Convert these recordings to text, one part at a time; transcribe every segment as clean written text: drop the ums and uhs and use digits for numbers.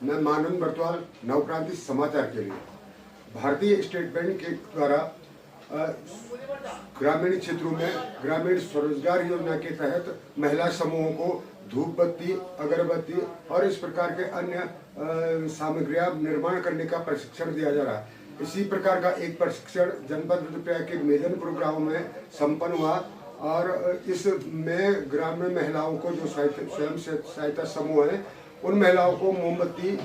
मैं मानंद बरतवाल, नवक्रांति समाचार के लिए। भारतीय स्टेट बैंक के द्वारा ग्रामीण क्षेत्रों में ग्रामीण स्वरोजगार योजना के तहत महिला समूहों को धूप बत्ती, अगरबत्ती और इस प्रकार के अन्य सामग्रियां निर्माण करने का प्रशिक्षण दिया जा रहा है। इसी प्रकार का एक प्रशिक्षण जनपद रुद्रप्रयाग के मेदनपुर गांव में संपन्न हुआ और इसमें ग्रामीण महिलाओं को जो स्वयं सहायता समूह है उन महिलाओं को मोमबत्ती,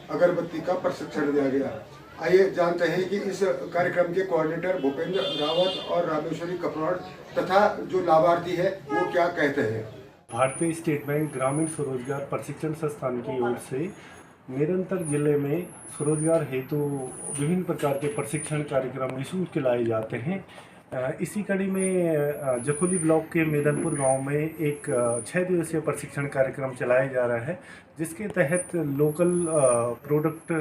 अगरबत्ती का प्रशिक्षण दिया गया। आइए जानते हैं कि इस कार्यक्रम के कोऑर्डिनेटर भूपेंद्र रावत और रामेश्वरी कपड़ौड़ तथा जो लाभार्थी है वो क्या कहते हैं। भारतीय स्टेट बैंक ग्रामीण स्वरोजगार प्रशिक्षण संस्थान की ओर से निरंतर जिले में स्वरोजगार हेतु विभिन्न प्रकार के प्रशिक्षण कार्यक्रम निःशुल्क चलाए जाते हैं। इसी कड़ी में जखोली ब्लॉक के मेदनपुर गांव में एक 6 दिवसीय प्रशिक्षण कार्यक्रम चलाया जा रहा है, जिसके तहत लोकल प्रोडक्ट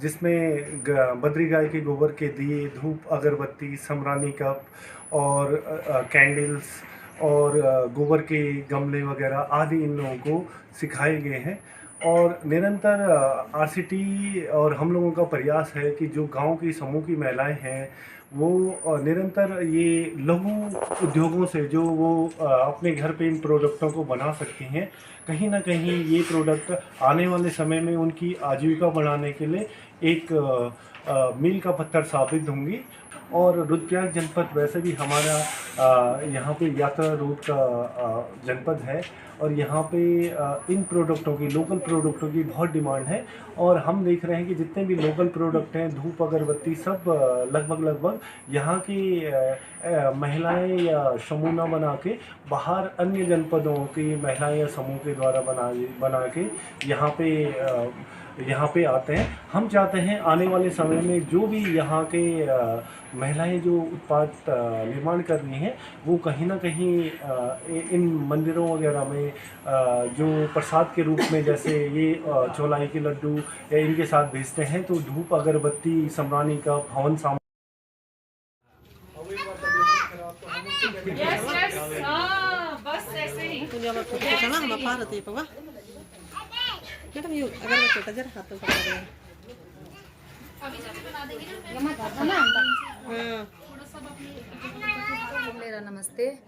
जिसमें बद्री गाय के गोबर के दिए, धूप, अगरबत्ती, समरानी कप और कैंडल्स और गोबर के गमले वगैरह आदि इन लोगों को सिखाए गए हैं। और निरंतर आरसीटी और हम लोगों का प्रयास है कि जो गांव की समूह की महिलाएं हैं वो निरंतर ये लघु उद्योगों से जो वो अपने घर पे इन प्रोडक्टों को बना सकती हैं, कहीं ना कहीं ये प्रोडक्ट आने वाले समय में उनकी आजीविका बढ़ाने के लिए एक मील का पत्थर साबित होंगी। और रुद्रप्रयाग जनपद वैसे भी हमारा यहाँ पे यात्रा रूट का जनपद है और यहाँ पे इन प्रोडक्टों की, लोकल प्रोडक्टों की बहुत डिमांड है। और हम देख रहे हैं कि जितने भी लोकल प्रोडक्ट हैं, धूप, अगरबत्ती, सब लगभग यहाँ की महिलाएं या समूह न बना के बाहर अन्य जनपदों की महिलाएं या समूह के द्वारा बना के यहाँ पे आते हैं। हम चाहते हैं आने वाले समय में जो भी यहाँ के महिलाएं जो उत्पाद निर्माण कर रही हैं वो कहीं ना कहीं इन मंदिरों वगैरह में जो प्रसाद के रूप में, जैसे ये चौलाई के लड्डू या इनके साथ भेजते हैं, तो धूप, अगरबत्ती, समरानी का हवन सामान बस ऐसे ही मैडम यू अगर मैं छोटा जरा हाथों पकड़ रहे हैं मेरा नमस्ते,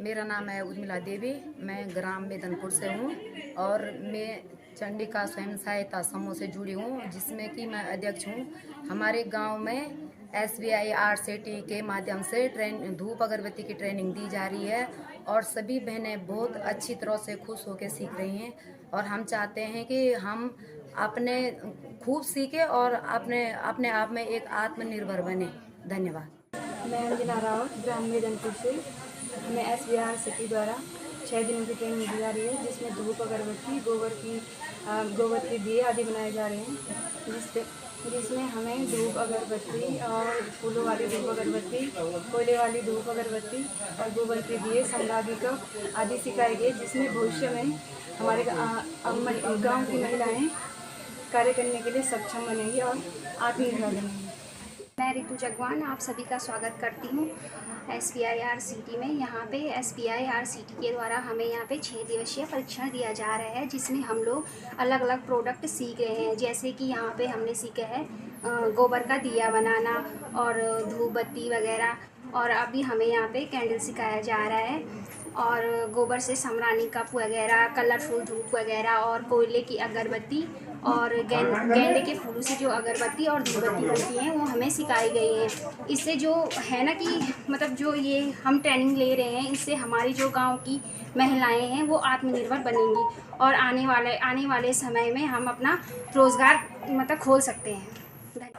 मेरा नाम है उर्मिला देवी। मैं ग्राम मेदनपुर से हूँ और मैं चंडिका स्वयं सहायता समूह से जुड़ी हूँ, जिसमें कि मैं अध्यक्ष हूँ। हमारे गांव में SBI RCT के माध्यम से धूप अगरबत्ती की ट्रेनिंग दी जा रही है और सभी बहनें बहुत अच्छी तरह से खुश होकर सीख रही हैं। और हम चाहते हैं कि हम अपने खूब सीखें और अपने आप में एक आत्मनिर्भर बने। धन्यवाद। मैं अंजना रावत, ग्राम मेदनपुर से। हमें SBI RCT द्वारा 6 दिनों की ट्रेनिंग दी जा रही है, जिसमें धूप अगरबत्ती, गोबर के दिए आदि बनाए जा रहे हैं, जिसमें हमें धूप अगरबत्ती और फूलों वाली धूप अगरबत्ती, कोयले वाली धूप अगरबत्ती और गोबर के दिए, समरागी कप आदि सिखाए गए, जिसमें भविष्य में हमारे गांव की महिलाएं कार्य करने के लिए सक्षम बनेंगी और आत्मनिर्भर बनेंगी। मैं रितु जगवान आप सभी का स्वागत करती हूँ SBI RCT में। यहाँ पे SBI RCT के द्वारा हमें यहाँ पे 6 दिवसीय परीक्षण दिया जा रहा है, जिसमें हम लोग अलग अलग प्रोडक्ट सीख रहे हैं। जैसे कि यहाँ पे हमने सीखा है गोबर का दिया बनाना और धूप बत्ती वगैरह, और अभी हमें यहाँ पे कैंडल सिखाया जा रहा है और गोबर से समरानी कप वगैरह, कलरफुल धूप वगैरह और कोयले की अगरबत्ती और गेंदे के फूलों से जो अगरबत्ती और धूपबत्ती बनती हैं वो हमें सिखाई गई है। इससे जो है ना कि मतलब जो ये हम ट्रेनिंग ले रहे हैं, इससे हमारी जो गांव की महिलाएं हैं वो आत्मनिर्भर बनेंगी और आने वाले समय में हम अपना रोज़गार मतलब खोल सकते हैं।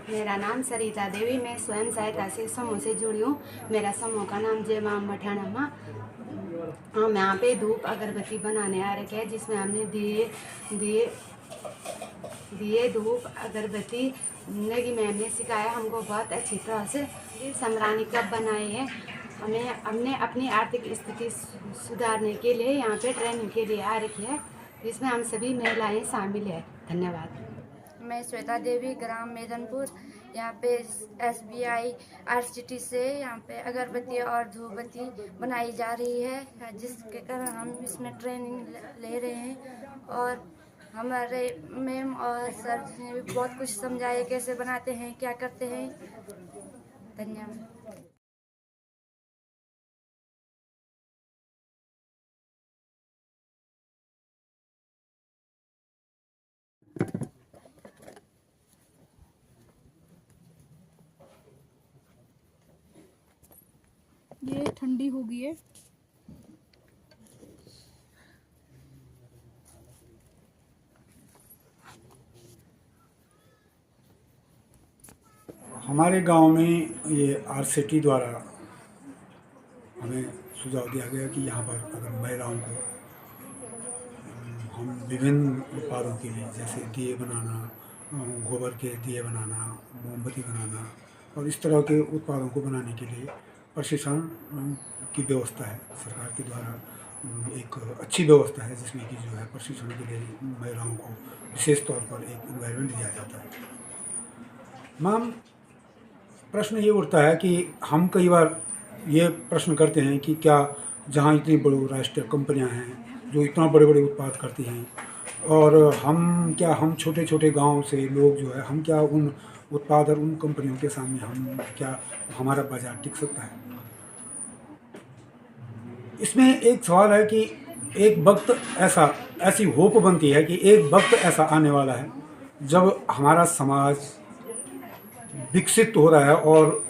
मेरा नाम सरिता देवी, मैं स्वयं सहायता से समूह से जुड़ी हूँ। मेरा समूह का नाम जय मां मठाना। हम यहाँ पे धूप अगरबत्ती बनाने आ रखे हैं, जिसमें हमने दिए धूप अगरबत्ती की मैम ने सिखाया हमको बहुत अच्छी तरह से। समरानी कप बनाए हैं। हमने अपनी आर्थिक स्थिति सुधारने के लिए यहाँ पे ट्रेनिंग के लिए आ रखी है, जिसमें हम सभी महिलाएं शामिल है। धन्यवाद। मैं श्वेता देवी, ग्राम मेदनपुर। यहाँ पे SBI RCT से यहाँ पे अगरबत्ती और धूपबत्ती बनाई जा रही है, जिसके कारण हम इसमें ट्रेनिंग ले रहे हैं और हमारे मैम और सर ने भी बहुत कुछ समझाया कैसे बनाते हैं, क्या करते हैं। धन्यवाद। ये ठंडी हो गई है। हमारे गांव में ये आरसीटी द्वारा हमें सुझाव दिया गया कि यहाँ पर अगर महिलाओं को हम विभिन्न उत्पादों के लिए जैसे दिए बनाना, गोबर के दिए बनाना, मोमबत्ती बनाना और इस तरह के उत्पादों को बनाने के लिए प्रशिक्षण की व्यवस्था है सरकार के द्वारा। एक अच्छी व्यवस्था है जिसमें कि जो है प्रशिक्षण के लिए महिलाओं को विशेष तौर पर एक एनवायरनमेंट दिया जाता है। मैम, प्रश्न ये उठता है कि हम कई बार ये प्रश्न करते हैं कि क्या जहाँ इतनी बड़ी राष्ट्रीय कंपनियां हैं जो इतना बड़े बड़े उत्पाद करती हैं और हम छोटे छोटे गांव से लोग जो है हम क्या उन उत्पाद और उन कंपनियों के सामने हम क्या हमारा बाजार टिक सकता है? इसमें एक सवाल है कि एक वक्त ऐसी होप बनती है कि एक वक्त ऐसा आने वाला है जब हमारा समाज विकसित हो रहा है और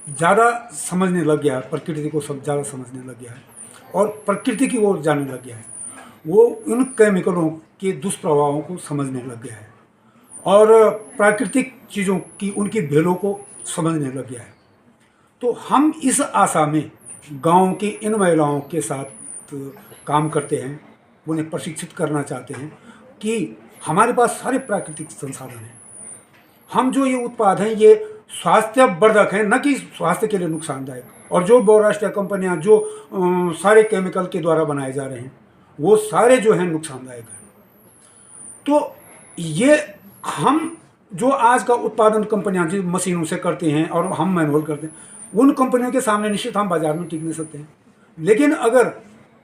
ज़्यादा समझने लग गया है, प्रकृति को सब ज़्यादा समझने लग गया है और प्रकृति की ओर जाने लग गया है। वो उन केमिकलों के दुष्प्रभावों को समझने लग गया है और प्राकृतिक चीज़ों की उनकी भेलों को समझने लग गया है। तो हम इस आशा में गांव की इन महिलाओं के साथ काम करते हैं, उन्हें प्रशिक्षित करना चाहते हैं कि हमारे पास सारे प्राकृतिक संसाधन हैं। हम जो ये उत्पाद हैं ये स्वास्थ्यवर्धक हैं, न कि स्वास्थ्य के लिए नुकसानदायक। और जो बहुराष्ट्रीय कंपनियां जो सारे केमिकल के द्वारा बनाए जा रहे हैं वो सारे जो हैं नुकसानदायक हैं। तो ये हम जो आज का उत्पादन कंपनियां जो मशीनों से करते हैं और हम मैनुअल करते हैं उन कंपनियों के सामने निश्चित हम बाजार में टिक नहीं सकते हैं। लेकिन अगर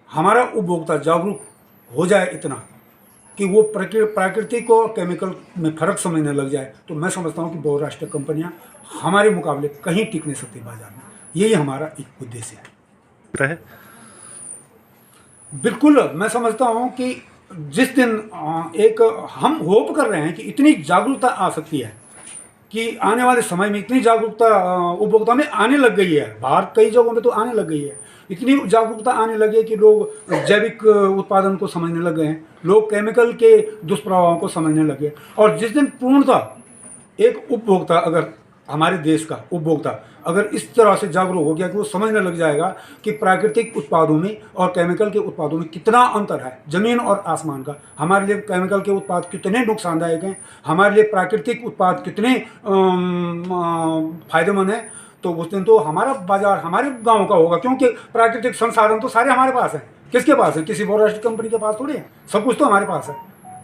हमारा उपभोक्ता जागरूक हो जाए इतना कि वो प्राकृतिक और केमिकल में फ़र्क समझने लग जाए तो मैं समझता हूँ कि बहुराष्ट्रीय कंपनियां हमारे मुकाबले कहीं टिक नहीं सकती बाजार में। यही हमारा एक उद्देश्य है। बिल्कुल, मैं समझता हूँ कि जिस दिन एक हम होप कर रहे हैं कि इतनी जागरूकता आ सकती है कि आने वाले समय में इतनी जागरूकता उपभोक्ता में आने लग गई है, बाहर कई जगहों में तो आने लग गई है, इतनी जागरूकता आने लगी है कि लोग जैविक उत्पादन को समझने लग गए हैं, लोग केमिकल के दुष्प्रभावों को समझने लगे। और जिस दिन पूर्णतः एक उपभोक्ता अगर हमारे देश का उपभोक्ता अगर इस तरह से जागरूक हो गया कि वो समझने लग जाएगा कि प्राकृतिक उत्पादों में और केमिकल के उत्पादों में कितना अंतर है, ज़मीन और आसमान का। हमारे लिए केमिकल के उत्पाद कितने नुकसानदायक हैं, हमारे लिए प्राकृतिक उत्पाद कितने फायदेमंद हैं, तो उस दिन तो हमारा बाजार हमारे गांव का होगा, क्योंकि प्राकृतिक संसाधन तो सारे हमारे पास हैं। किसके पास है? किसी बहुराष्ट्रीय कंपनी के पास थोड़ी है, सब कुछ तो हमारे पास है।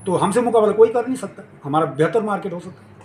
तो हमसे मुकाबला कोई कर नहीं सकता, हमारा बेहतर मार्केट हो सकता है।